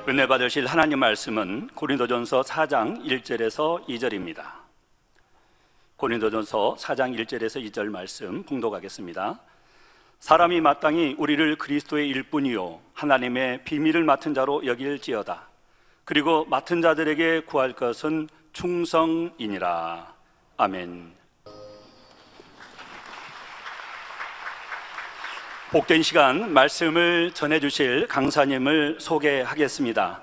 은혜 받으실 하나님 말씀은 고린도전서 4장 1절에서 2절입니다. 고린도전서 4장 1절에서 2절 말씀 봉독하겠습니다. 사람이 마땅히 우리를 그리스도의 일뿐이요 하나님의 비밀을 맡은 자로 여길지어다. 그리고 맡은 자들에게 구할 것은 충성이니라. 아멘. 복된 시간 말씀을 전해주실 강사님을 소개하겠습니다.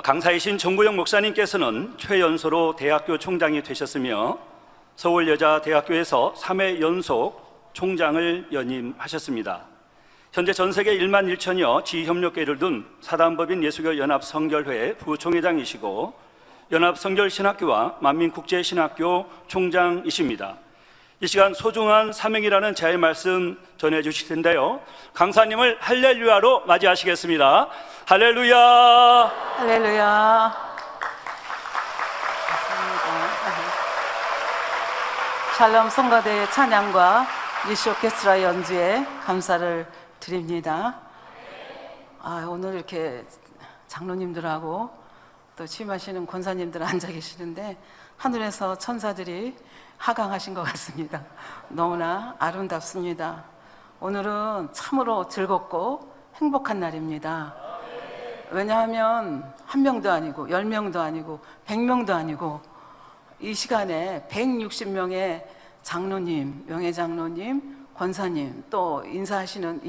강사이신 정구영 목사님께서는 최연소로 대학교 총장이 되셨으며 서울여자대학교에서 3회 연속 총장을 연임하셨습니다. 현재 전세계 1만 1천여 지협력교회를 둔 사단법인 예수교 연합성결회 부총회장이시고 연합성결신학교와 만민국제신학교 총장이십니다. 이 시간 소중한 사명이라는 제의 말씀 전해주실 텐데요, 강사님을 할렐루야로 맞이하시겠습니다. 할렐루야. 할렐루야. 샬롬 성가대의 찬양과 리시 오케스트라 연주에 감사를 드립니다. 오늘 이렇게 장로님들하고 또 취임하시는 권사님들 앉아 계시는데 하늘에서 천사들이 하강하신 것 같습니다. 너무나 아름답습니다. 오늘은 참으로 즐겁고 행복한 날입니다. 왜냐하면 1명도 아니고 10명도 아니고 100명도 아니고 이 시간에 160명의 장로님, 명예장로님, 권사님, 또 인사하시는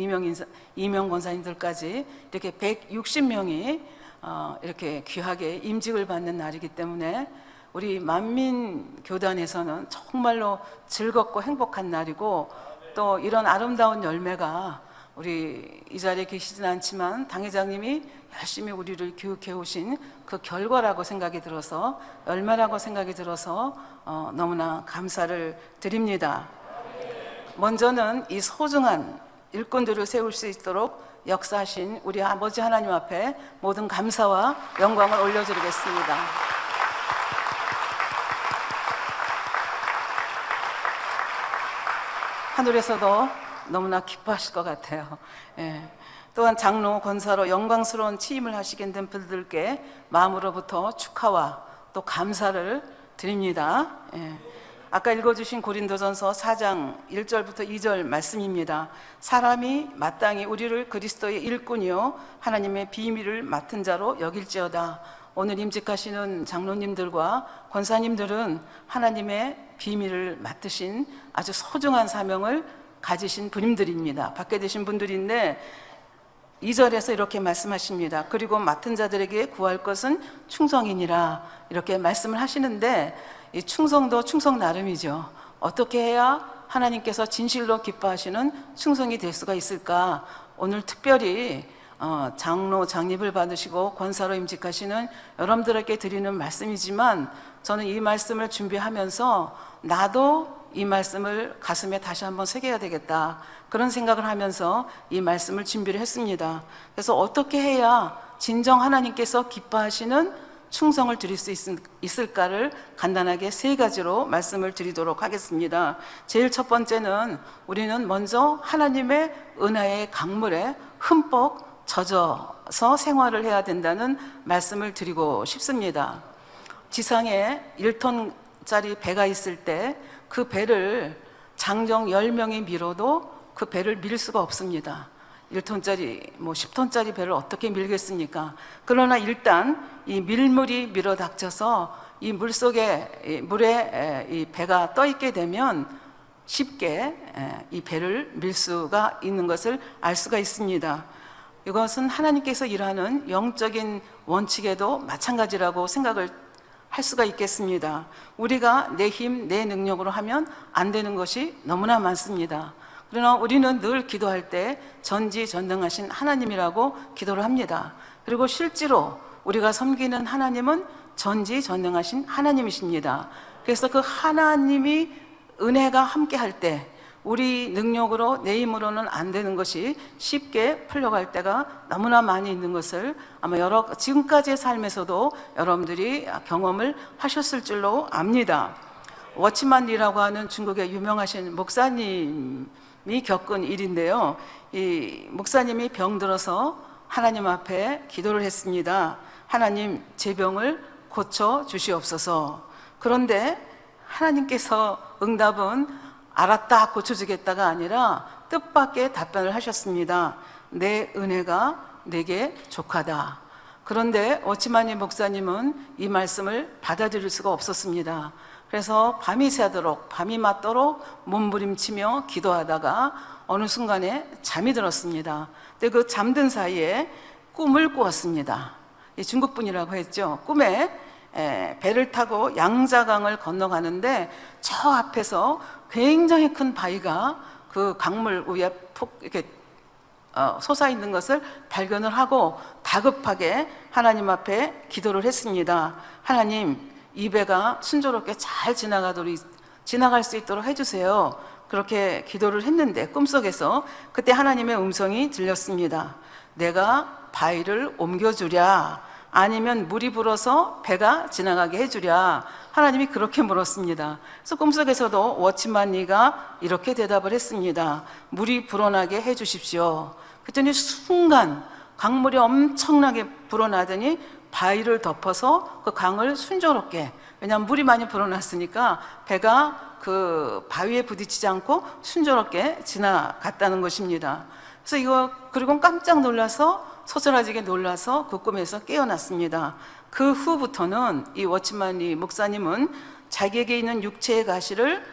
이명 권사님들까지 이렇게 160명이 이렇게 귀하게 임직을 받는 날이기 때문에 우리 만민교단에서는 정말로 즐겁고 행복한 날이고, 또 이런 아름다운 열매가 우리 이 자리에 계시진 않지만 당회장님이 열심히 우리를 교육해 오신 그 결과라고 생각이 들어서, 열매라고 생각이 들어서 너무나 감사를 드립니다. 먼저는 이 소중한 일꾼들을 세울 수 있도록 역사하신 우리 아버지 하나님 앞에 모든 감사와 영광을 올려드리겠습니다. 하늘에서도 너무나 기뻐하실 것 같아요. 또한 장로, 권사로 영광스러운 취임을 하시게 된 분들께 마음으로부터 축하와 또 감사를 드립니다. 아까 읽어주신 고린도전서 4장 1절부터 2절 말씀입니다. 사람이 마땅히 우리를 그리스도의 일꾼이요 하나님의 비밀을 맡은 자로 여길지어다. 오늘 임직하시는 장로님들과 권사님들은 하나님의 비밀을 맡으신 아주 소중한 사명을 가지신 분들입니다. 밖에 계신 분들인데 2절에서 이렇게 말씀하십니다. 그리고 맡은 자들에게 구할 것은 충성이니라, 이렇게 말씀을 하시는데, 이 충성도 충성 나름이죠. 어떻게 해야 하나님께서 진실로 기뻐하시는 충성이 될 수가 있을까? 오늘 특별히 장로, 장립을 받으시고 권사로 임직하시는 여러분들에게 드리는 말씀이지만, 저는 이 말씀을 준비하면서 나도 이 말씀을 가슴에 다시 한번 새겨야 되겠다, 그런 생각을 하면서 이 말씀을 준비를 했습니다. 그래서 어떻게 해야 진정 하나님께서 기뻐하시는 충성을 드릴 수 있을까를 간단하게 3가지로 말씀을 드리도록 하겠습니다. 제일 첫 번째는 우리는 먼저 하나님의 은혜의 강물에 흠뻑 젖어서 생활을 해야 된다는 말씀을 드리고 싶습니다. 지상에 1톤짜리 배가 있을 때 그 배를 장정 10명이 밀어도 그 배를 밀 수가 없습니다. 1톤짜리, 10톤짜리 배를 어떻게 밀겠습니까? 그러나 일단 이 밀물이 밀어닥쳐서 이 물에 이 배가 떠 있게 되면 쉽게 이 배를 밀 수가 있는 것을 알 수가 있습니다. 이것은 하나님께서 일하는 영적인 원칙에도 마찬가지라고 생각을 할 수가 있겠습니다. 우리가 내 힘, 내 능력으로 하면 안 되는 것이 너무나 많습니다. 그러나 우리는 늘 기도할 때 전지전능하신 하나님이라고 기도를 합니다. 그리고 실제로 우리가 섬기는 하나님은 전지전능하신 하나님이십니다. 그래서 그 하나님이 은혜가 함께 할 때 우리 능력으로, 내 힘으로는 안 되는 것이 쉽게 풀려갈 때가 너무나 많이 있는 것을 아마 지금까지의 삶에서도 여러분들이 경험을 하셨을 줄로 압니다. 워치만리라고 하는 중국의 유명하신 목사님이 겪은 일인데요, 이 목사님이 병들어서 하나님 앞에 기도를 했습니다. 하나님, 제 병을 고쳐 주시옵소서. 그런데 하나님께서 응답은 알았다, 고쳐주겠다가 아니라 뜻밖의 답변을 하셨습니다. 내 은혜가 내게 족하다. 그런데 워치만니 목사님은 이 말씀을 받아들일 수가 없었습니다. 그래서 밤이 새도록, 밤이 맞도록 몸부림치며 기도하다가 어느 순간에 잠이 들었습니다. 근데 그 잠든 사이에 꿈을 꾸었습니다. 중국 분이라고 했죠. 꿈에 배를 타고 양자강을 건너가는데 저 앞에서 굉장히 큰 바위가 그 강물 위에 푹 이렇게 솟아 있는 것을 발견을 하고 다급하게 하나님 앞에 기도를 했습니다. 하나님, 이 배가 순조롭게 잘 지나갈 수 있도록 해주세요. 그렇게 기도를 했는데 꿈속에서 그때 하나님의 음성이 들렸습니다. 내가 바위를 옮겨주랴, 아니면 물이 불어서 배가 지나가게 해주랴. 하나님이 그렇게 물었습니다. 그래서 꿈속에서도 워치만니가 이렇게 대답을 했습니다. 물이 불어나게 해주십시오. 그랬더니 순간 강물이 엄청나게 불어나더니 바위를 덮어서 그 강을 순조롭게, 왜냐하면 물이 많이 불어났으니까 배가 그 바위에 부딪히지 않고 순조롭게 지나갔다는 것입니다. 그래서 그리고 깜짝 놀라서, 소스라지게 놀라서 그 꿈에서 깨어났습니다. 그 후부터는 이 워치만니 목사님은 자기에게 있는 육체의 가시를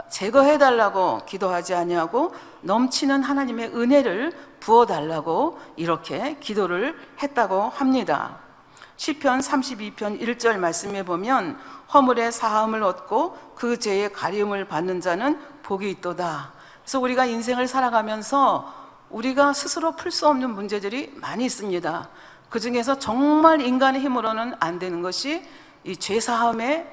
제거해달라고 기도하지 아니하고 넘치는 하나님의 은혜를 부어달라고 이렇게 기도를 했다고 합니다. 시편 32편 1절 말씀에 보면 허물의 사함을 얻고 그 죄의 가리움을 받는 자는 복이 있도다. 그래서 우리가 인생을 살아가면서 우리가 스스로 풀 수 없는 문제들이 많이 있습니다. 그 중에서 정말 인간의 힘으로는 안 되는 것이 이 죄사함의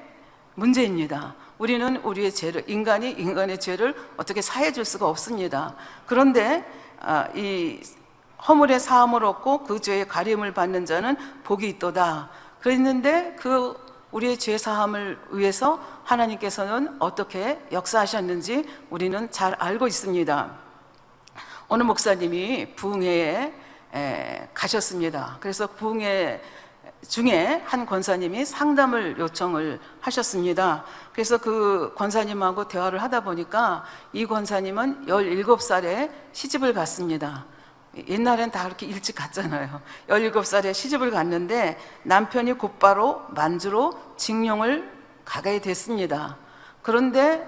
문제입니다. 우리는 우리의 죄를, 인간이 인간의 죄를 어떻게 사해 줄 수가 없습니다. 그런데 이 허물의 사함을 얻고 그 죄의 가림을 받는 자는 복이 있도다. 그랬는데 그 우리의 죄 사함을 위해서 하나님께서는 어떻게 역사하셨는지 우리는 잘 알고 있습니다. 어느 목사님이 부흥회에 가셨습니다. 그래서 부흥회 중에 한 권사님이 상담을 요청을 하셨습니다. 그래서 그 권사님하고 대화를 하다 보니까 이 권사님은 17살에 시집을 갔습니다. 옛날엔 다 그렇게 일찍 갔잖아요. 17살에 시집을 갔는데 남편이 곧바로 만주로 징용을 가게 됐습니다. 그런데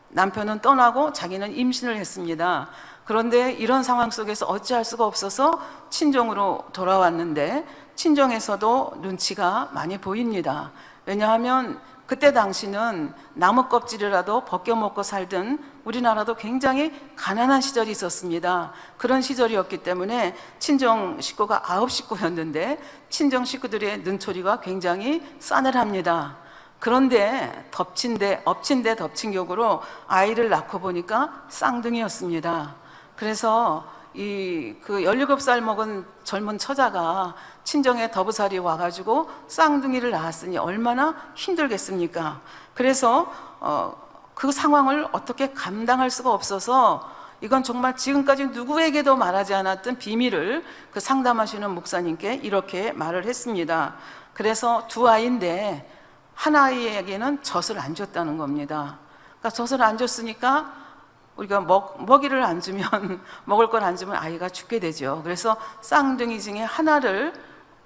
남편은 떠나고 자기는 임신을 했습니다. 그런데 이런 상황 속에서 어찌할 수가 없어서 친정으로 돌아왔는데 친정에서도 눈치가 많이 보입니다. 왜냐하면 그때 당시는 나무 껍질이라도 벗겨 먹고 살던 우리나라도 굉장히 가난한 시절이 있었습니다. 그런 시절이었기 때문에 친정 식구가 9식구였는데 친정 식구들의 눈초리가 굉장히 싸늘합니다. 그런데 엎친 데 덮친 격으로 아이를 낳고 보니까 쌍둥이였습니다. 그래서 그 17살 먹은 젊은 처자가 친정에 더부살이 와가지고 쌍둥이를 낳았으니 얼마나 힘들겠습니까? 그래서 그 상황을 어떻게 감당할 수가 없어서 이건 정말 지금까지 누구에게도 말하지 않았던 비밀을 그 상담하시는 목사님께 이렇게 말을 했습니다. 그래서 두 아이인데 한 아이에게는 젖을 안 줬다는 겁니다. 그러니까 젖을 안 줬으니까 우리가 먹이를 안 주면, 먹을 걸 안 주면 아이가 죽게 되죠. 그래서 쌍둥이 중에 하나를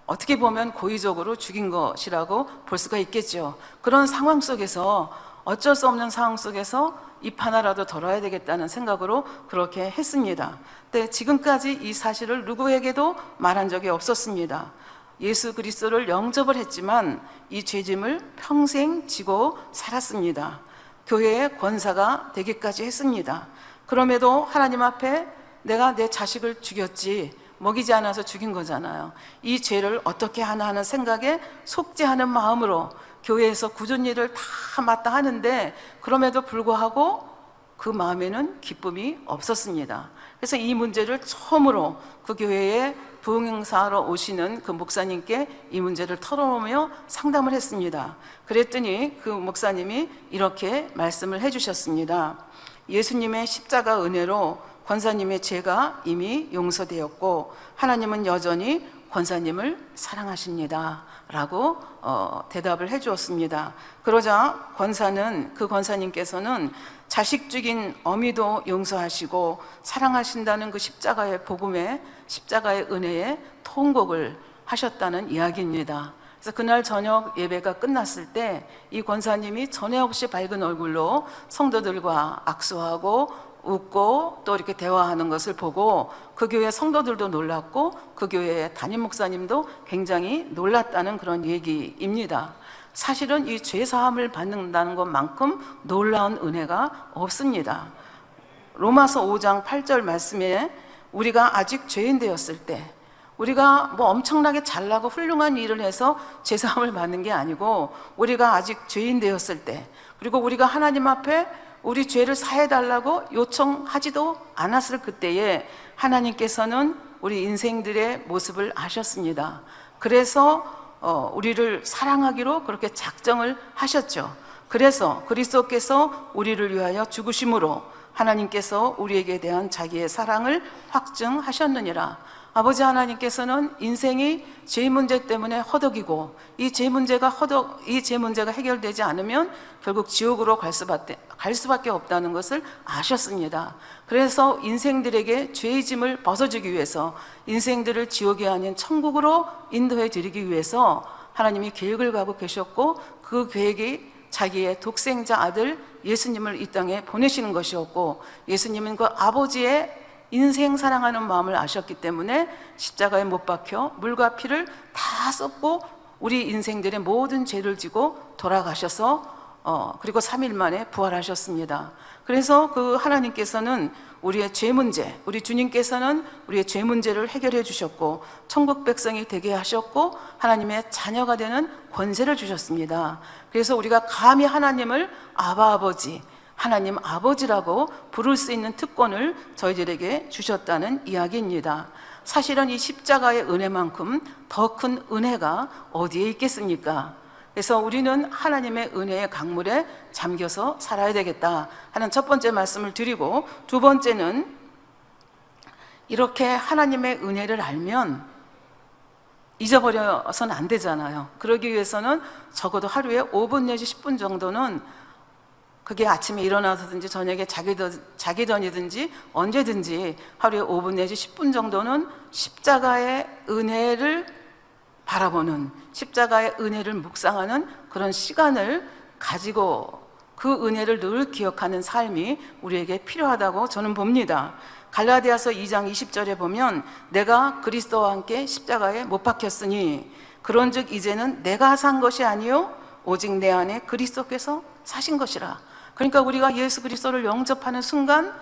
어떻게 보면 고의적으로 죽인 것이라고 볼 수가 있겠죠. 그런 상황 속에서, 어쩔 수 없는 상황 속에서 입 하나라도 덜어야 되겠다는 생각으로 그렇게 했습니다. 근데 지금까지 이 사실을 누구에게도 말한 적이 없었습니다. 예수 그리스도를 영접을 했지만 이 죄짐을 평생 지고 살았습니다. 교회의 권사가 되기까지 했습니다. 그럼에도 하나님 앞에 내가 내 자식을 죽였지, 먹이지 않아서 죽인 거잖아요. 이 죄를 어떻게 하나 하는 생각에 속죄하는 마음으로 교회에서 굳은 일을 다 맡아 하는데 그럼에도 불구하고 그 마음에는 기쁨이 없었습니다. 그래서 이 문제를 처음으로 그 교회에 부흥행사하러 오시는 그 목사님께 이 문제를 털어놓으며 상담을 했습니다. 그랬더니 그 목사님이 이렇게 말씀을 해주셨습니다. 예수님의 십자가 은혜로 권사님의 죄가 이미 용서되었고 하나님은 여전히 권사님을 사랑하십니다 라고 대답을 해 주었습니다. 그러자 그 권사님께서는 자식 죽인 어미도 용서하시고 사랑하신다는 그 십자가의 복음에, 십자가의 은혜에 통곡을 하셨다는 이야기입니다. 그래서 그날 저녁 예배가 끝났을 때 이 권사님이 전에 없이 밝은 얼굴로 성도들과 악수하고 웃고 또 이렇게 대화하는 것을 보고 그 교회 성도들도 놀랐고 그 교회의 담임 목사님도 굉장히 놀랐다는 그런 얘기입니다. 사실은 이 죄사함을 받는다는 것만큼 놀라운 은혜가 없습니다. 로마서 5장 8절 말씀에 우리가 아직 죄인 되었을 때, 우리가 뭐 엄청나게 잘나고 훌륭한 일을 해서 죄사함을 받는 게 아니고 우리가 아직 죄인 되었을 때, 그리고 우리가 하나님 앞에 우리 죄를 사해달라고 요청하지도 않았을 그때에 하나님께서는 우리 인생들의 모습을 아셨습니다. 그래서 우리를 사랑하기로 그렇게 작정을 하셨죠. 그래서 그리스도께서 우리를 위하여 죽으심으로 하나님께서 우리에게 대한 자기의 사랑을 확증하셨느니라. 아버지 하나님께서는 인생이 죄 문제 때문에 허덕이고 이 죄 문제가 해결되지 않으면 결국 지옥으로 갈 수밖에 없다는 것을 아셨습니다. 그래서 인생들에게 죄의 짐을 벗어주기 위해서 인생들을 지옥이 아닌 천국으로 인도해 드리기 위해서 하나님이 계획을 가고 계셨고 그 계획이 자기의 독생자 아들 예수님을 이 땅에 보내시는 것이었고 예수님은 그 아버지의 인생 사랑하는 마음을 아셨기 때문에 십자가에 못 박혀 물과 피를 다 쏟고 우리 인생들의 모든 죄를 지고 돌아가셔서 그리고 3일 만에 부활하셨습니다. 그래서 그 하나님께서는 우리의 죄 문제, 우리 주님께서는 우리의 죄 문제를 해결해 주셨고 천국 백성이 되게 하셨고 하나님의 자녀가 되는 권세를 주셨습니다. 그래서 우리가 감히 하나님을 아바 아버지, 하나님 아버지라고 부를 수 있는 특권을 저희들에게 주셨다는 이야기입니다. 사실은 이 십자가의 은혜만큼 더 큰 은혜가 어디에 있겠습니까? 그래서 우리는 하나님의 은혜의 강물에 잠겨서 살아야 되겠다 하는 첫 번째 말씀을 드리고, 두 번째는 이렇게 하나님의 은혜를 알면 잊어버려서는 안 되잖아요. 그러기 위해서는 적어도 하루에 5분 내지 10분 정도는, 그게 아침에 일어나서든지 저녁에 자기 전이든지 언제든지 하루에 5분 내지 10분 정도는 십자가의 은혜를 바라보는, 십자가의 은혜를 묵상하는 그런 시간을 가지고 그 은혜를 늘 기억하는 삶이 우리에게 필요하다고 저는 봅니다. 갈라디아서 2장 20절에 보면 내가 그리스도와 함께 십자가에 못 박혔으니 그런즉 이제는 내가 산 것이 아니요 오직 내 안에 그리스도께서 사신 것이라. 그러니까 우리가 예수 그리스도를 영접하는 순간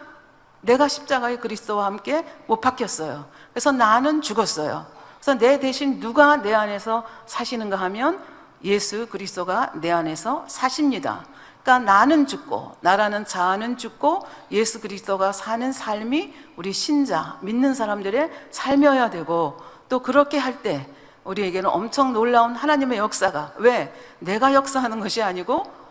내가 십자가에 그리스도와 함께 못 박혔어요. 그래서 나는 죽었어요. 그래서 내 대신 누가 내 안에서 사시는가 하면 예수 그리스도가 내 안에서 사십니다. 그러니까 나는 죽고, 나라는 자아는 죽고 예수 그리스도가 사는 삶이 우리 신자, 믿는 사람들의 삶이어야 되고, 또 그렇게 할 때 우리에게는 엄청 놀라운 하나님의 역사가, 왜? 내가 역사하는 것이 아니고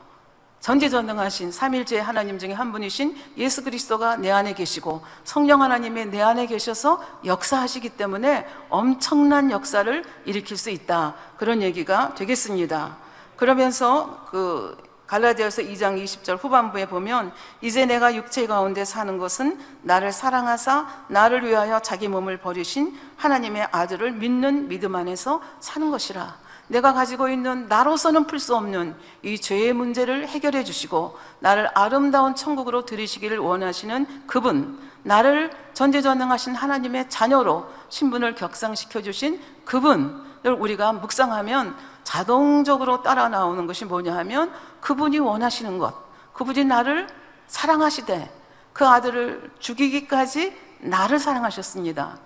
전지전능하신 삼일째 하나님 중에 한 분이신 예수 그리스도가 내 안에 계시고 성령 하나님이 내 안에 계셔서 역사하시기 때문에 엄청난 역사를 일으킬 수 있다, 그런 얘기가 되겠습니다. 그러면서 그 갈라디아서 2장 20절 후반부에 보면 이제 내가 육체 가운데 사는 것은 나를 사랑하사 나를 위하여 자기 몸을 버리신 하나님의 아들을 믿는 믿음 안에서 사는 것이라. 내가 가지고 있는 나로서는 풀 수 없는 이 죄의 문제를 해결해 주시고 나를 아름다운 천국으로 들이시기를 원하시는 그분, 나를 전지전능하신 하나님의 자녀로 신분을 격상시켜 주신 그분을 우리가 묵상하면 자동적으로 따라 나오는 것이 뭐냐 하면 그분이 원하시는 것, 그분이 나를 사랑하시되 그 아들을 죽이기까지 나를 사랑하셨습니다.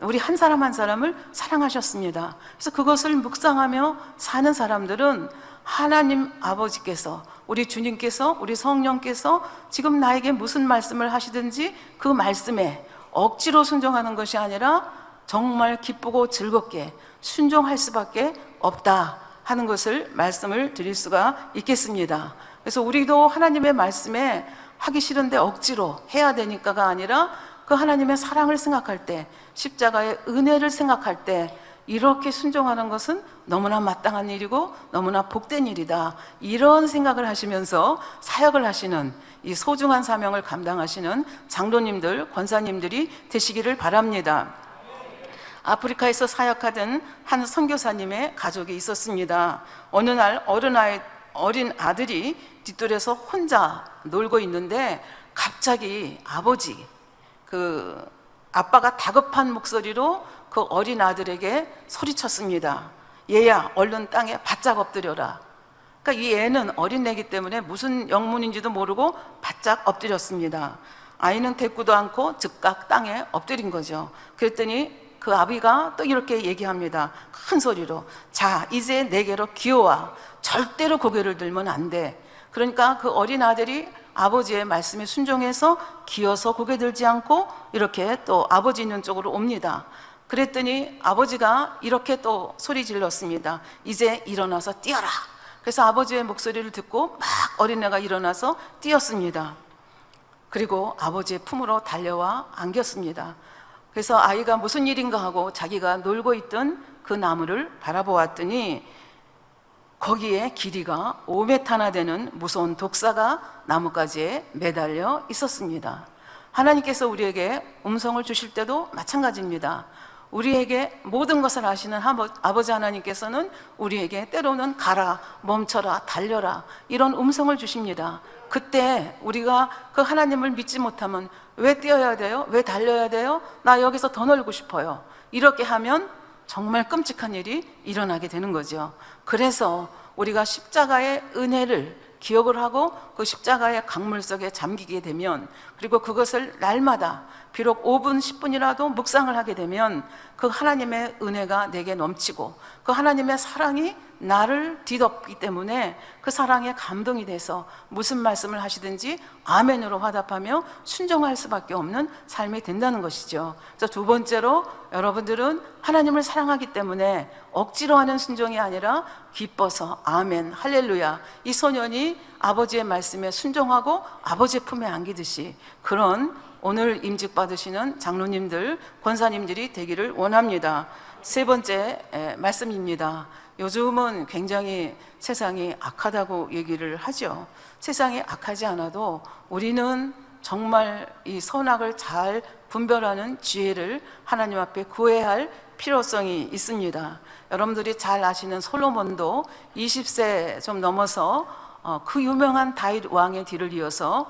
우리 한 사람 한 사람을 사랑하셨습니다. 그래서 그것을 묵상하며 사는 사람들은 하나님 아버지께서, 우리 주님께서, 우리 성령께서 지금 나에게 무슨 말씀을 하시든지 그 말씀에 억지로 순종하는 것이 아니라 정말 기쁘고 즐겁게 순종할 수밖에 없다 하는 것을 말씀을 드릴 수가 있겠습니다. 그래서 우리도 하나님의 말씀에 하기 싫은데 억지로 해야 되니까가 아니라 그 하나님의 사랑을 생각할 때, 십자가의 은혜를 생각할 때 이렇게 순종하는 것은 너무나 마땅한 일이고 너무나 복된 일이다. 이런 생각을 하시면서 사역을 하시는, 이 소중한 사명을 감당하시는 장로님들, 권사님들이 되시기를 바랍니다. 아프리카에서 사역하던 한 선교사님의 가족이 있었습니다. 어느 날 어린 아들이 뒷뜰에서 혼자 놀고 있는데 갑자기 아빠가 다급한 목소리로 그 어린 아들에게 소리쳤습니다. 얘야, 얼른 땅에 바짝 엎드려라. 그러니까 이 애는 어린애기 때문에 무슨 영문인지도 모르고 바짝 엎드렸습니다. 아이는 대꾸도 않고 즉각 땅에 엎드린 거죠. 그랬더니 그 아비가 또 이렇게 얘기합니다. 큰 소리로, 자, 이제 내게로 기어와. 절대로 고개를 들면 안 돼. 그러니까 그 어린 아들이 아버지의 말씀에 순종해서 기어서 고개 들지 않고 이렇게 또 아버지 있는 쪽으로 옵니다. 그랬더니 아버지가 이렇게 또 소리 질렀습니다. 이제 일어나서 뛰어라. 그래서 아버지의 목소리를 듣고 막 어린애가 일어나서 뛰었습니다. 그리고 아버지의 품으로 달려와 안겼습니다. 그래서 아이가 무슨 일인가 하고 자기가 놀고 있던 그 나무를 바라보았더니 거기에 길이가 5m나 되는 무서운 독사가 나뭇가지에 매달려 있었습니다. 하나님께서 우리에게 음성을 주실 때도 마찬가지입니다. 우리에게 모든 것을 아시는 아버지 하나님께서는 우리에게 때로는 가라, 멈춰라, 달려라 이런 음성을 주십니다. 그때 우리가 그 하나님을 믿지 못하면 왜 뛰어야 돼요? 왜 달려야 돼요? 나 여기서 더 놀고 싶어요. 이렇게 하면 정말 끔찍한 일이 일어나게 되는 거죠. 그래서 우리가 십자가의 은혜를 기억을 하고 그 십자가의 강물 속에 잠기게 되면, 그리고 그것을 날마다 비록 5분, 10분이라도 묵상을 하게 되면 그 하나님의 은혜가 내게 넘치고 그 하나님의 사랑이 나를 뒤덮기 때문에 그 사랑에 감동이 돼서 무슨 말씀을 하시든지 아멘으로 화답하며 순종할 수밖에 없는 삶이 된다는 것이죠. 그래서 두 번째로, 여러분들은 하나님을 사랑하기 때문에 억지로 하는 순종이 아니라 기뻐서 아멘, 할렐루야, 이 소년이 아버지의 말씀에 순종하고 아버지의 품에 안기듯이 그런 오늘 임직 받으시는 장로님들, 권사님들이 되기를 원합니다. 세 번째 말씀입니다. 요즘은 굉장히 세상이 악하다고 얘기를 하죠. 세상이 악하지 않아도 우리는 정말 이 선악을 잘 분별하는 지혜를 하나님 앞에 구해야 할 필요성이 있습니다. 여러분들이 잘 아시는 솔로몬도 20세 좀 넘어서 그 유명한 다윗 왕의 뒤를 이어서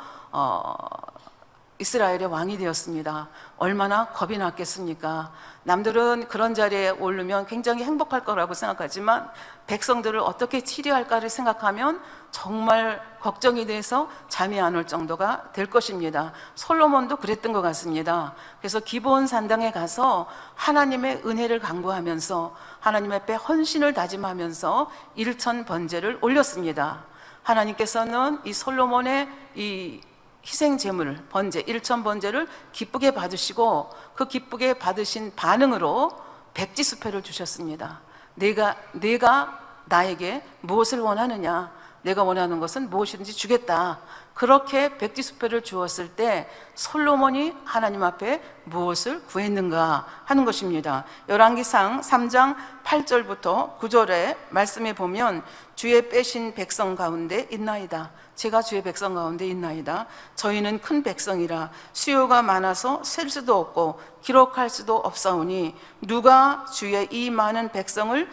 이스라엘의 왕이 되었습니다. 얼마나 겁이 났겠습니까? 남들은 그런 자리에 오르면 굉장히 행복할 거라고 생각하지만 백성들을 어떻게 치료할까를 생각하면 정말 걱정이 돼서 잠이 안 올 정도가 될 것입니다. 솔로몬도 그랬던 것 같습니다. 그래서 기브온 산당에 가서 하나님의 은혜를 간구하면서 하나님 앞에 헌신을 다짐하면서 1천 번제를 올렸습니다. 하나님께서는 이 솔로몬의 이 희생 제물 번제 1천 번제를 기쁘게 받으시고 그 기쁘게 받으신 반응으로 백지수표를 주셨습니다. 내가 나에게 무엇을 원하느냐, 내가 원하는 것은 무엇이든지 주겠다. 그렇게 백지수표를 주었을 때 솔로몬이 하나님 앞에 무엇을 구했는가 하는 것입니다. 열왕기상 3장 8절부터 9절의 말씀에 보면 주의 빼신 백성 가운데 있나이다. 제가 주의 백성 가운데 있나이다. 저희는 큰 백성이라 수요가 많아서 셀 수도 없고 기록할 수도 없사오니 누가 주의 이 많은 백성을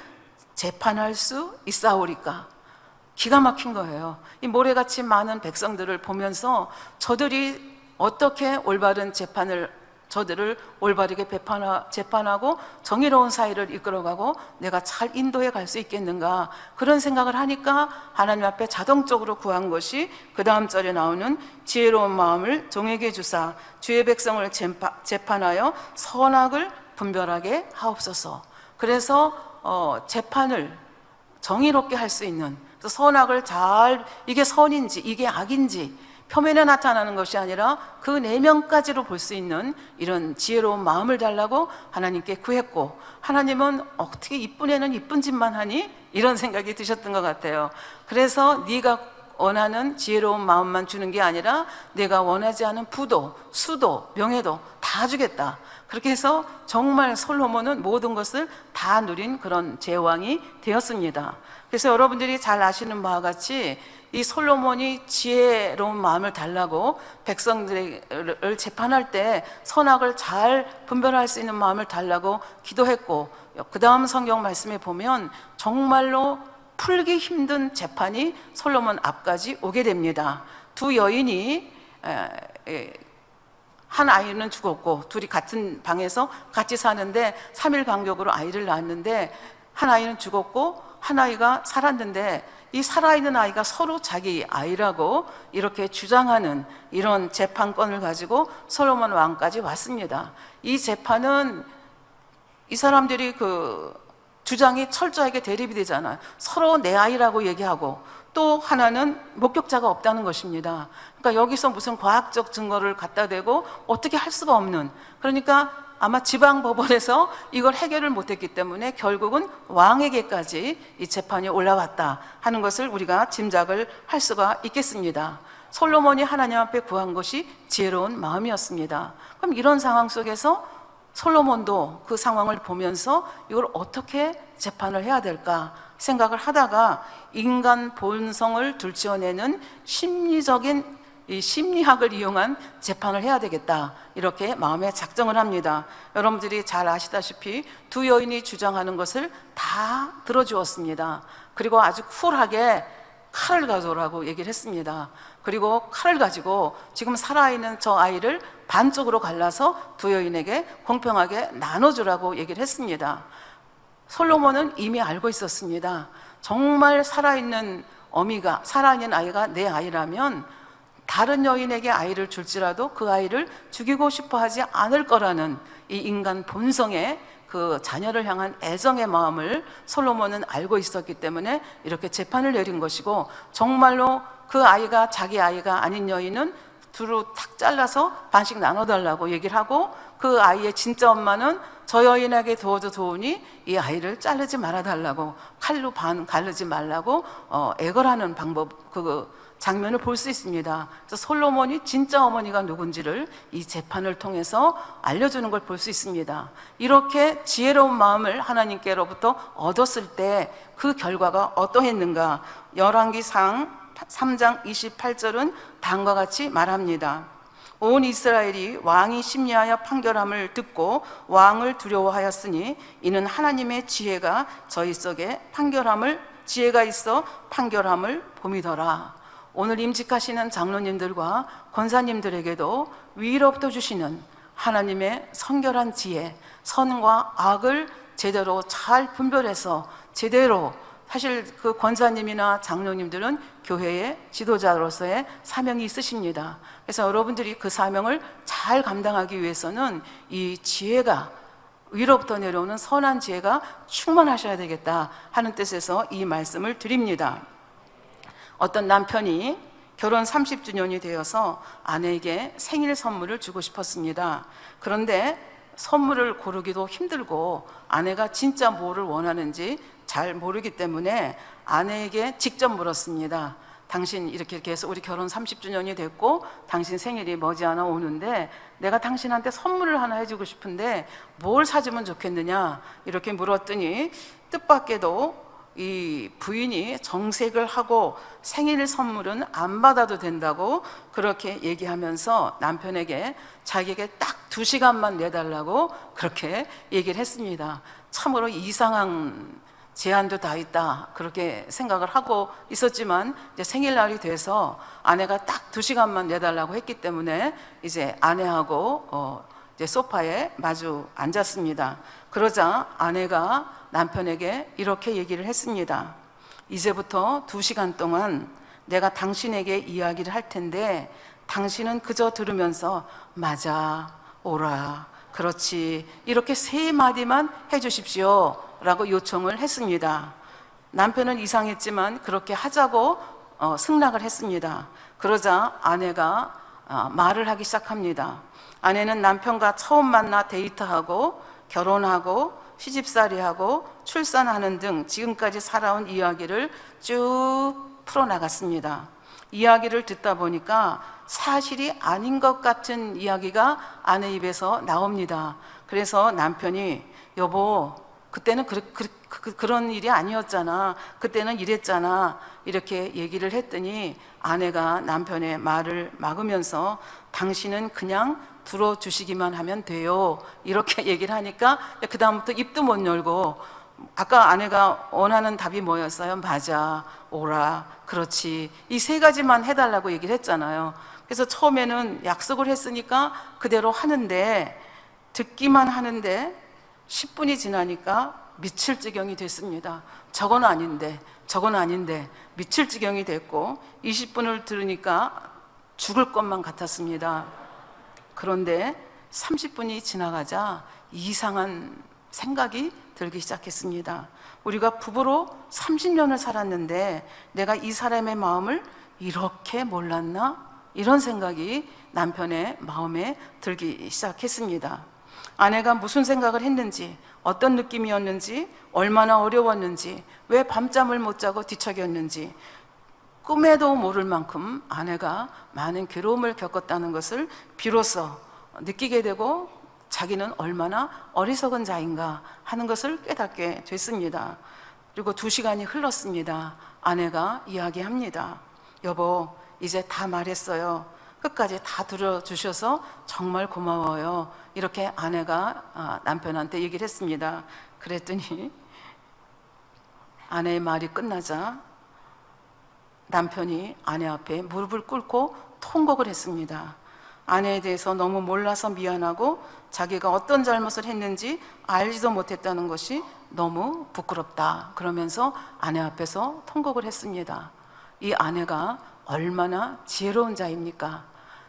재판할 수 있사오리까. 기가 막힌 거예요. 이 모래같이 많은 백성들을 보면서 저들이 어떻게 올바른 저들을 올바르게 재판하고 정의로운 사회를 이끌어가고 내가 잘 인도해 갈 수 있겠는가, 그런 생각을 하니까 하나님 앞에 자동적으로 구한 것이 그 다음 절에 나오는 지혜로운 마음을 종에게 주사 주의 백성을 재판하여 선악을 분별하게 하옵소서. 그래서 재판을 정의롭게 할 수 있는, 선악을 잘, 이게 선인지 이게 악인지 표면에 나타나는 것이 아니라 그 내면까지로 볼 수 있는 이런 지혜로운 마음을 달라고 하나님께 구했고, 하나님은 어떻게 이쁜 애는 이쁜 짓만 하니? 이런 생각이 드셨던 것 같아요. 그래서 네가 원하는 지혜로운 마음만 주는 게 아니라 내가 원하지 않은 부도, 수도, 명예도 다 주겠다. 그렇게 해서 정말 솔로몬은 모든 것을 다 누린 그런 제왕이 되었습니다. 그래서 여러분들이 잘 아시는 바와 같이 이 솔로몬이 지혜로운 마음을 달라고 백성들을 재판할 때 선악을 잘 분별할 수 있는 마음을 달라고 기도했고, 그 다음 성경 말씀에 보면 정말로 풀기 힘든 재판이 솔로몬 앞까지 오게 됩니다. 두 여인이 한 아이는 죽었고 둘이 같은 방에서 같이 사는데 3일 간격으로 아이를 낳았는데, 한 아이는 죽었고 한 아이가 살았는데 이 살아있는 아이가 서로 자기 아이라고 이렇게 주장하는 이런 재판권을 가지고 솔로몬 왕까지 왔습니다. 이 재판은 이 사람들이 그 주장이 철저하게 대립이 되잖아요. 서로 내 아이라고 얘기하고 또 하나는 목격자가 없다는 것입니다. 그러니까 여기서 무슨 과학적 증거를 갖다 대고 어떻게 할 수가 없는, 그러니까 아마 지방법원에서 이걸 해결을 못했기 때문에 결국은 왕에게까지 이 재판이 올라왔다 하는 것을 우리가 짐작을 할 수가 있겠습니다. 솔로몬이 하나님 앞에 구한 것이 지혜로운 마음이었습니다. 그럼 이런 상황 속에서 솔로몬도 그 상황을 보면서 이걸 어떻게 재판을 해야 될까 생각을 하다가 인간 본성을 들춰내는 심리적인 이 심리학을 이용한 재판을 해야 되겠다, 이렇게 마음에 작정을 합니다. 여러분들이 잘 아시다시피 두 여인이 주장하는 것을 다 들어주었습니다. 그리고 아주 쿨하게 칼을 가져오라고 얘기를 했습니다. 그리고 칼을 가지고 지금 살아있는 저 아이를 반쪽으로 갈라서 두 여인에게 공평하게 나눠주라고 얘기를 했습니다. 솔로몬은 이미 알고 있었습니다. 정말 살아있는 살아있는 아이가 내 아이라면 다른 여인에게 아이를 줄지라도 그 아이를 죽이고 싶어 하지 않을 거라는 이 인간 본성의 그 자녀를 향한 애정의 마음을 솔로몬은 알고 있었기 때문에 이렇게 재판을 내린 것이고, 정말로 그 아이가 자기 아이가 아닌 여인은 두루 탁 잘라서 반씩 나눠달라고 얘기를 하고, 그 아이의 진짜 엄마는 저 여인에게 도와도 좋으니 이 아이를 자르지 말아달라고, 칼로 반 가르지 말라고 애걸하는 방법, 그 장면을 볼 수 있습니다. 그래서 솔로몬이 진짜 어머니가 누군지를 이 재판을 통해서 알려주는 걸 볼 수 있습니다. 이렇게 지혜로운 마음을 하나님께로부터 얻었을 때 그 결과가 어떠했는가? 열왕기상 3장 28절은 다음과 같이 말합니다. 온 이스라엘이 왕이 심리하여 판결함을 듣고 왕을 두려워하였으니 이는 하나님의 지혜가 저희 속에 지혜가 있어 판결함을 봄이더라. 오늘 임직하시는 장로님들과 권사님들에게도 위로부터 주시는 하나님의 성결한 지혜, 선과 악을 제대로 잘 분별해서 제대로, 사실 그 권사님이나 장로님들은 교회의 지도자로서의 사명이 있으십니다. 그래서 여러분들이 그 사명을 잘 감당하기 위해서는 이 지혜가, 위로부터 내려오는 선한 지혜가 충만하셔야 되겠다 하는 뜻에서 이 말씀을 드립니다. 어떤 남편이 결혼 30주년이 되어서 아내에게 생일 선물을 주고 싶었습니다. 그런데 선물을 고르기도 힘들고 아내가 진짜 뭐를 원하는지 잘 모르기 때문에 아내에게 직접 물었습니다. 당신 이렇게 해서 우리 결혼 30주년이 됐고 당신 생일이 머지않아 오는데 내가 당신한테 선물을 하나 해주고 싶은데 뭘 사주면 좋겠느냐, 이렇게 물었더니 뜻밖에도 이 부인이 정색을 하고 생일 선물은 안 받아도 된다고 그렇게 얘기하면서 남편에게 자기에게 딱 2시간만 내달라고 그렇게 얘기를 했습니다. 참으로 이상한 제한도 다 있다 그렇게 생각을 하고 있었지만, 이제 생일날이 돼서 아내가 딱 2시간만 내달라고 했기 때문에 이제 아내하고 이제 소파에 마주 앉았습니다. 그러자 아내가 남편에게 이렇게 얘기를 했습니다. 이제부터 2시간 동안 내가 당신에게 이야기를 할 텐데 당신은 그저 들으면서 맞아, 오라, 그렇지, 이렇게 3마디만 해주십시오 라고 요청을 했습니다. 남편은 이상했지만 그렇게 하자고 승낙을 했습니다. 그러자 아내가 말을 하기 시작합니다. 아내는 남편과 처음 만나 데이트하고 결혼하고 시집살이하고 출산하는 등 지금까지 살아온 이야기를 쭉 풀어나갔습니다. 이야기를 듣다 보니까 사실이 아닌 것 같은 이야기가 아내 입에서 나옵니다. 그래서 남편이 여보, 그때는 그런 일이 아니었잖아. 그때는 이랬잖아. 이렇게 얘기를 했더니 아내가 남편의 말을 막으면서 당신은 그냥 들어주시기만 하면 돼요. 이렇게 얘기를 하니까 그 다음부터 입도 못 열고, 아까 아내가 원하는 답이 뭐였어요? 맞아, 오라, 그렇지, 이 세 가지만 해달라고 얘기를 했잖아요. 그래서 처음에는 약속을 했으니까 그대로 하는데, 듣기만 하는데 10분이 지나니까 미칠 지경이 됐습니다. 저건 아닌데 미칠 지경이 됐고, 20분을 들으니까 죽을 것만 같았습니다. 그런데 30분이 지나가자 이상한 생각이 들기 시작했습니다. 우리가 부부로 30년을 살았는데 내가 이 사람의 마음을 이렇게 몰랐나? 이런 생각이 남편의 마음에 들기 시작했습니다. 아내가 무슨 생각을 했는지, 어떤 느낌이었는지, 얼마나 어려웠는지, 왜 밤잠을 못 자고 뒤척였는지, 꿈에도 모를 만큼 아내가 많은 괴로움을 겪었다는 것을 비로소 느끼게 되고, 자기는 얼마나 어리석은 자인가 하는 것을 깨닫게 됐습니다. 그리고 2시간이 흘렀습니다. 아내가 이야기합니다. 여보, 이제 다 말했어요. 끝까지 다 들어주셔서 정말 고마워요. 이렇게 아내가 남편한테 얘기를 했습니다. 그랬더니 아내의 말이 끝나자 남편이 아내 앞에 무릎을 꿇고 통곡을 했습니다. 아내에 대해서 너무 몰라서 미안하고 자기가 어떤 잘못을 했는지 알지도 못했다는 것이 너무 부끄럽다, 그러면서 아내 앞에서 통곡을 했습니다. 이 아내가 얼마나 지혜로운 자입니까?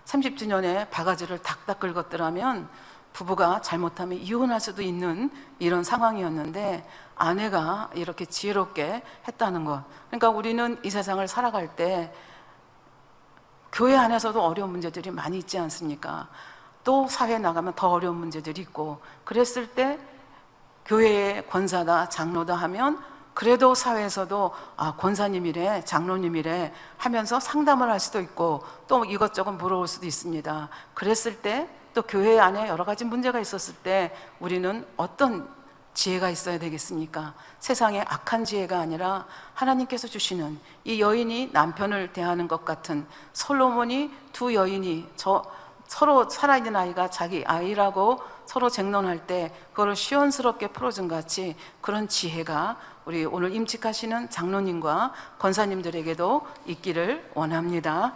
30주년에 바가지를 닥닥 긁었더라면 부부가 잘못하면 이혼할 수도 있는 이런 상황이었는데 아내가 이렇게 지혜롭게 했다는 것. 그러니까 우리는 이 세상을 살아갈 때 교회 안에서도 어려운 문제들이 많이 있지 않습니까? 또 사회에 나가면 더 어려운 문제들이 있고, 그랬을 때 교회의 권사다, 장로다 하면 그래도 사회에서도 권사님이래, 장로님이래 하면서 상담을 할 수도 있고 또 이것저것 물어볼 수도 있습니다. 그랬을 때 또 교회 안에 여러 가지 문제가 있었을 때 우리는 어떤 지혜가 있어야 되겠습니까? 세상에 악한 지혜가 아니라 하나님께서 주시는, 이 여인이 남편을 대하는 것 같은, 솔로몬이 두 여인이 서로 살아있는 아이가 자기 아이라고 서로 쟁론할 때 그걸 시원스럽게 풀어준 같이 그런 지혜가 우리 오늘 임직하시는 장로님과 권사님들에게도 있기를 원합니다.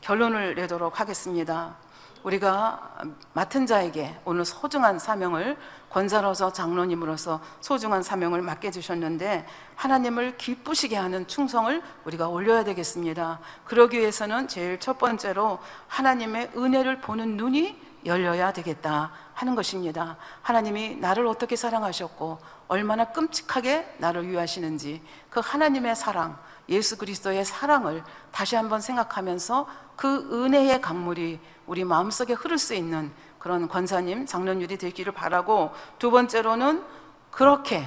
결론을 내도록 하겠습니다. 우리가 맡은 자에게 오늘 소중한 사명을, 권사로서 장로님으로서 소중한 사명을 맡겨주셨는데 하나님을 기쁘시게 하는 충성을 우리가 올려야 되겠습니다. 그러기 위해서는 제일 첫 번째로 하나님의 은혜를 보는 눈이 열려야 되겠다 하는 것입니다. 하나님이 나를 어떻게 사랑하셨고 얼마나 끔찍하게 나를 위하시는지, 그 하나님의 사랑, 예수 그리스도의 사랑을 다시 한번 생각하면서 그 은혜의 강물이 우리 마음속에 흐를 수 있는 그런 권사님, 장로님이 되기를 바라고, 두 번째로는 그렇게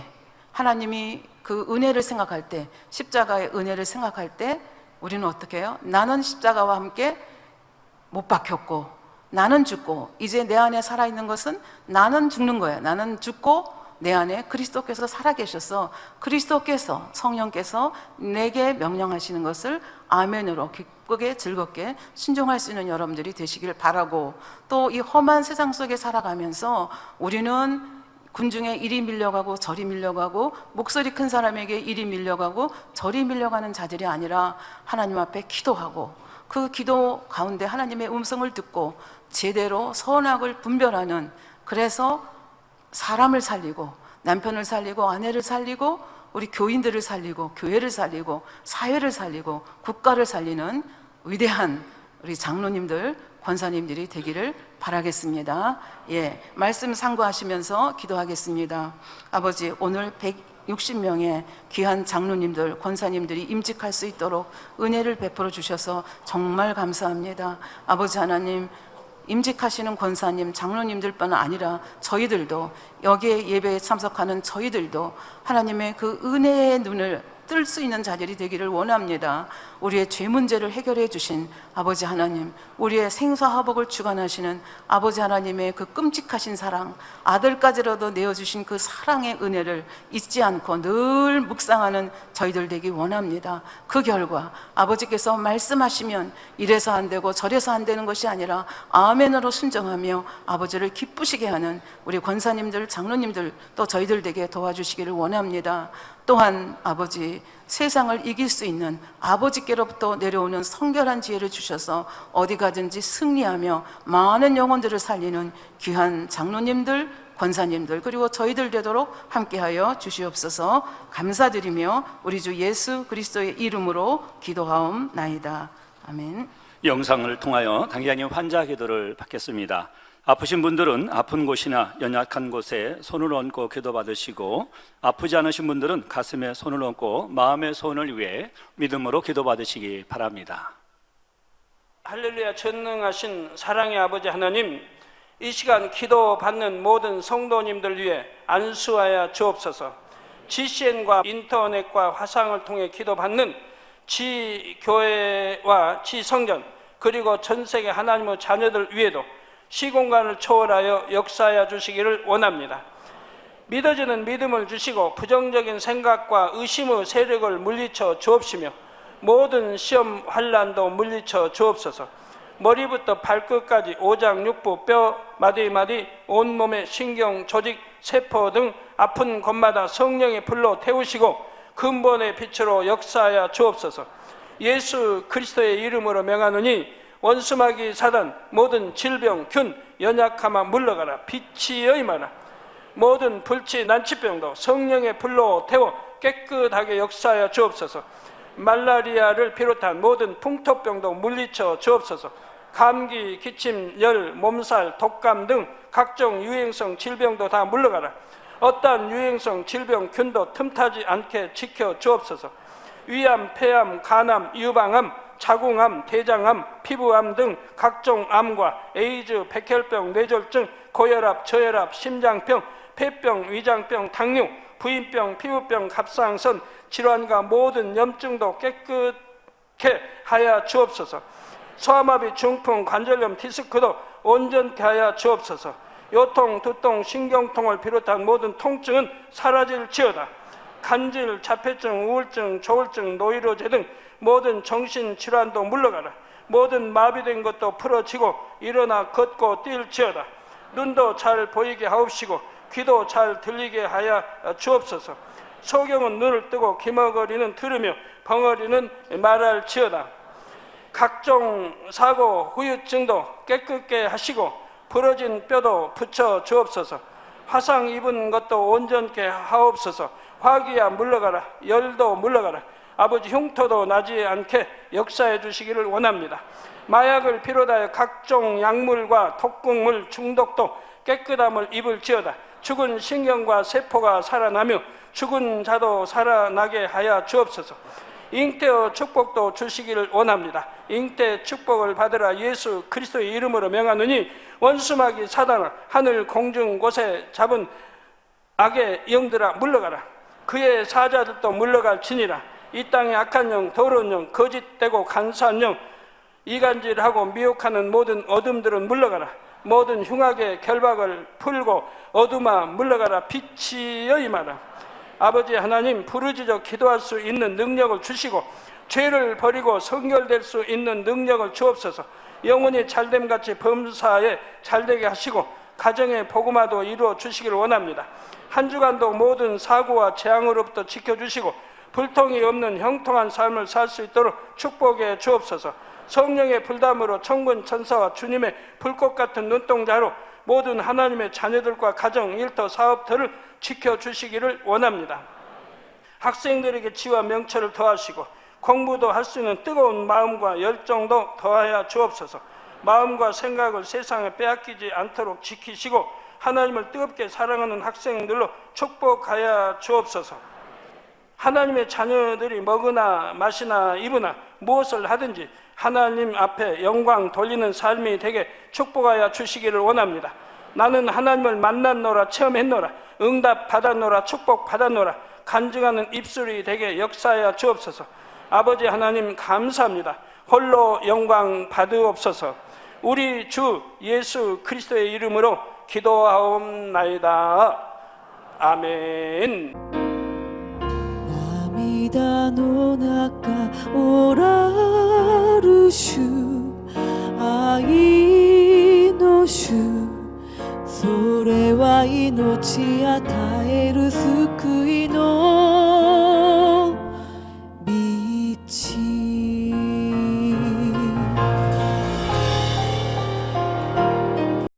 하나님이 그 은혜를 생각할 때, 십자가의 은혜를 생각할 때 우리는 어떻게 해요? 나는 십자가와 함께 못 박혔고 나는 죽고, 이제 내 안에 살아있는 것은 나는 죽는 거예요. 나는 죽고 내 안에 그리스도께서 살아계셔서 그리스도께서, 성령께서 내게 명령하시는 것을 아멘으로 기쁘게 즐겁게 순종할 수 있는 여러분들이 되시길 바라고, 또 이 험한 세상 속에 살아가면서 우리는 군중에 이리 밀려가고 저리 밀려가고 목소리 큰 사람에게 이리 밀려가고 저리 밀려가는 자들이 아니라 하나님 앞에 기도하고 그 기도 가운데 하나님의 음성을 듣고 제대로 선악을 분별하는, 그래서 사람을 살리고 남편을 살리고 아내를 살리고 우리 교인들을 살리고 교회를 살리고 사회를 살리고 국가를 살리는 위대한 우리 장로님들, 권사님들이 되기를 바라겠습니다. 말씀 상고하시면서 기도하겠습니다. 아버지, 오늘 160명의 귀한 장로님들, 권사님들이 임직할 수 있도록 은혜를 베풀어 주셔서 정말 감사합니다. 아버지 하나님, 임직하시는 권사님, 장로님들뿐 아니라 저희들도, 여기에 예배에 참석하는 저희들도 하나님의 그 은혜의 눈을 붙들 수 있는 자들이 되기를 원합니다. 우리의 죄 문제를 해결해 주신 아버지 하나님, 우리의 생사화복을 주관하시는 아버지 하나님의 그 끔찍하신 사랑, 아들까지라도 내어주신 그 사랑의 은혜를 잊지 않고 늘 묵상하는 저희들 되기 원합니다. 그 결과 아버지께서 말씀하시면 이래서 안 되고 저래서 안 되는 것이 아니라 아멘으로 순종하며 아버지를 기쁘시게 하는 우리 권사님들, 장로님들, 또 저희들 되게 도와주시기를 원합니다. 또한 아버지, 세상을 이길 수 있는 아버지께로부터 내려오는 성결한 지혜를 주셔서 어디 가든지 승리하며 많은 영혼들을 살리는 귀한 장로님들, 권사님들, 그리고 저희들 되도록 함께하여 주시옵소서. 감사드리며 우리 주 예수 그리스도의 이름으로 기도하옵나이다. 아멘. 영상을 통하여 당장의 환자 기도를 받겠습니다. 아프신 분들은 아픈 곳이나 연약한 곳에 손을 얹고 기도받으시고, 아프지 않으신 분들은 가슴에 손을 얹고 마음의 소원을 위해 믿음으로 기도받으시기 바랍니다. 할렐루야. 전능하신 사랑의 아버지 하나님, 이 시간 기도받는 모든 성도님들 위해 안수하여 주옵소서. GCN과 인터넷과 화상을 통해 기도받는 지교회와 지성전, 그리고 전세계 하나님의 자녀들 위에도 시공간을 초월하여 역사하여 주시기를 원합니다. 믿어지는 믿음을 주시고 부정적인 생각과 의심의 세력을 물리쳐 주옵시며 모든 시험 환난도 물리쳐 주옵소서. 머리부터 발끝까지 오장 육부 뼈 마디마디 온몸의 신경 조직 세포 등 아픈 곳마다 성령의 불로 태우시고 근본의 빛으로 역사하여 주옵소서. 예수 그리스도의 이름으로 명하노니 원수마귀 사단 모든 질병 균 연약함아 물러가라. 빛이 여임하라. 모든 불치 난치병도 성령의 불로 태워 깨끗하게 역사하여 주옵소서. 말라리아를 비롯한 모든 풍토병도 물리쳐 주옵소서. 감기, 기침, 열, 몸살, 독감 등 각종 유행성 질병도 다 물러가라. 어떠한 유행성 질병 균도 틈타지 않게 지켜 주옵소서. 위암, 폐암, 간암, 유방암, 자궁암, 대장암, 피부암 등 각종 암과 에이즈, 백혈병, 뇌졸중, 고혈압, 저혈압, 심장병, 폐병, 위장병, 당뇨, 부인병, 피부병, 갑상선 질환과 모든 염증도 깨끗게 하여 주옵소서. 소아마비, 중풍, 관절염, 디스크도 온전케 하여 주옵소서. 요통, 두통, 신경통을 비롯한 모든 통증은 사라질지어다. 간질, 자폐증, 우울증, 조울증, 노이로제 등 모든 정신질환도 물러가라. 모든 마비된 것도 풀어지고 일어나 걷고 뛸지어다. 눈도 잘 보이게 하옵시고 귀도 잘 들리게 하여 주옵소서. 소경은 눈을 뜨고 기머거리는 들으며 벙어리는 말할지어다. 각종 사고, 후유증도 깨끗게 하시고 부러진 뼈도 붙여 주옵소서. 화상 입은 것도 온전케 하옵소서. 화기야 물러가라. 열도 물러가라. 아버지 흉터도 나지 않게 역사해 주시기를 원합니다. 마약을 비롯하여 각종 약물과 독극물 중독도 깨끗함을 입을지어다. 죽은 신경과 세포가 살아나며 죽은 자도 살아나게 하여 주옵소서. 잉태의 축복도 주시기를 원합니다. 잉태 축복을 받으라. 예수 그리스도의 이름으로 명하노니 원수마귀 사단아 하늘 공중 곳에 잡은 악의 영들아 물러가라. 그의 사자들도 물러갈지니라. 이 땅의 악한 영, 더러운 영, 거짓되고 간사한 영, 이간질하고 미혹하는 모든 어둠들은 물러가라. 모든 흉악의 결박을 풀고 어둠아 물러가라. 빛이 여임하라. 아버지 하나님, 부르짖어 기도할 수 있는 능력을 주시고 죄를 버리고 성결될 수 있는 능력을 주옵소서. 영혼이 잘됨같이 범사에 잘되게 하시고 가정의 복음화도 이루어 주시기를 원합니다. 한 주간도 모든 사고와 재앙으로부터 지켜주시고 불통이 없는 형통한 삶을 살 수 있도록 축복해 주옵소서. 성령의 불담으로 천군 천사와 주님의 불꽃 같은 눈동자로 모든 하나님의 자녀들과 가정, 일터, 사업들을 지켜주시기를 원합니다. 학생들에게 지와 명철을 더하시고 공부도 할 수 있는 뜨거운 마음과 열정도 더하여 주옵소서. 마음과 생각을 세상에 빼앗기지 않도록 지키시고 하나님을 뜨겁게 사랑하는 학생들로 축복하여 주옵소서. 하나님의 자녀들이 먹으나 마시나 입으나 무엇을 하든지 하나님 앞에 영광 돌리는 삶이 되게 축복하여 주시기를 원합니다. 나는 하나님을 만났노라, 체험했노라, 응답 받았노라, 축복 받았노라. 간증하는 입술이 되게 역사하여 주옵소서. 아버지 하나님 감사합니다. 홀로 영광 받으옵소서. 우리 주 예수 그리스도의 이름으로 기도하옵나이다. 아멘. 涙の中おらる主、愛の主、それは命与える救いの道。